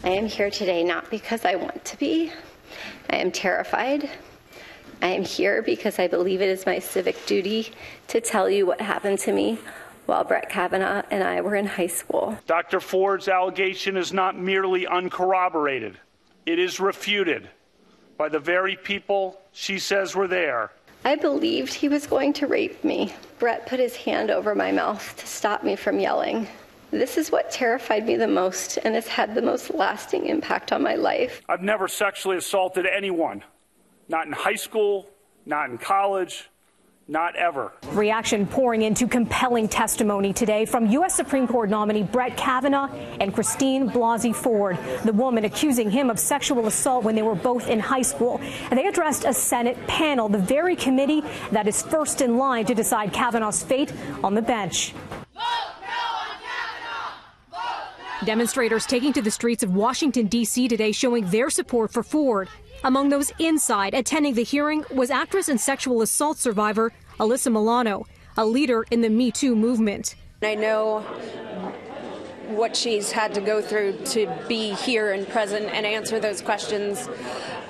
I am here today not because I want to be. I am terrified. I am here because I believe it is my civic duty to tell you what happened to me while Brett Kavanaugh and I were in high school. Dr. Ford's allegation is not merely uncorroborated. It is refuted by the very people she says were there. I believed he was going to rape me. Brett put his hand over my mouth to stop me from yelling. This is what terrified me the most and has had the most lasting impact on my life. I've never sexually assaulted anyone. Not in high school, not in college, not ever. Reaction pouring into compelling testimony today from U.S. Supreme Court nominee Brett Kavanaugh and Blasey Ford, the woman accusing him of sexual assault when they were both in high school. And they addressed a Senate panel, the very committee that is first in line to decide Kavanaugh's fate on the bench. Demonstrators taking to the streets of Washington, D.C. today showing their support for Ford. Among those inside attending the hearing was actress and sexual assault survivor Alyssa Milano, a leader in the Me Too movement. I know what she's had to go through to be here and present and answer those questions.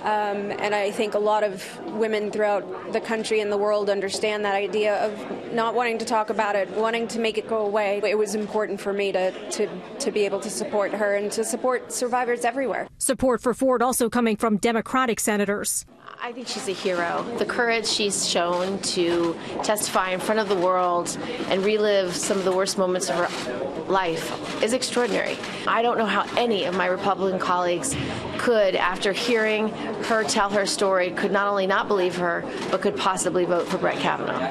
And I think a lot of women throughout the country and the world understand that idea of not wanting to talk about it, wanting to make it go away. It was important for me to be able to support her and to support survivors everywhere. Support for Ford also coming from Democratic senators. I think she's a hero. The courage she's shown to testify in front of the world and relive some of the worst moments of her life is extraordinary. I don't know how any of my Republican colleagues could, after hearing her tell her story, could not only not believe her, but could possibly vote for Brett Kavanaugh.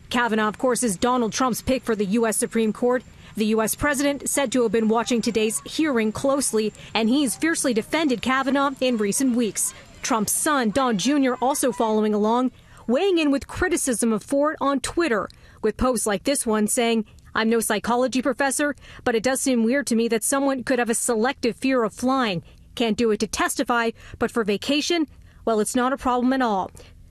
Kavanaugh, of course, is Donald Trump's pick for the U.S. Supreme Court. The U.S. president said to have been watching today's hearing closely, and he's fiercely defended Kavanaugh in recent weeks. Trump's son, Don Jr., also following along, weighing in with criticism of Ford on Twitter, with posts like this one saying, "I'm no psychology professor, but it does seem weird to me that someone could have a selective fear of flying. Can't do it to testify, but for vacation, well, it's not a problem at all."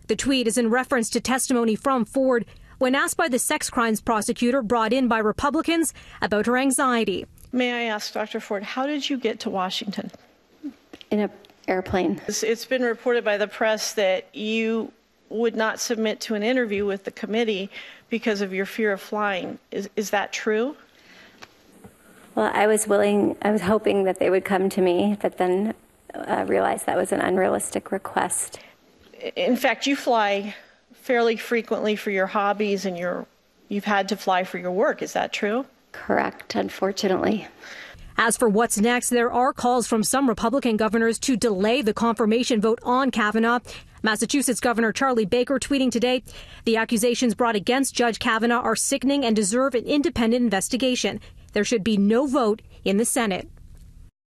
The tweet is in reference to testimony from Ford when asked by the sex crimes prosecutor brought in by Republicans about her anxiety. May I ask, Dr. Ford, how did you get to Washington? In an airplane. It's been reported by the press that you would not submit to an interview with the committee because of your fear of flying. Is that true? Well, I was hoping that they would come to me, but then realized that was an unrealistic request. In fact, you fly fairly frequently for your hobbies and you've had to fly for your work. Is that true? Correct, unfortunately. As for what's next, there are calls from some Republican governors to delay the confirmation vote on Kavanaugh. Massachusetts Governor Charlie Baker tweeting today, "The accusations brought against Judge Kavanaugh are sickening and deserve an independent investigation. There should be no vote in the Senate."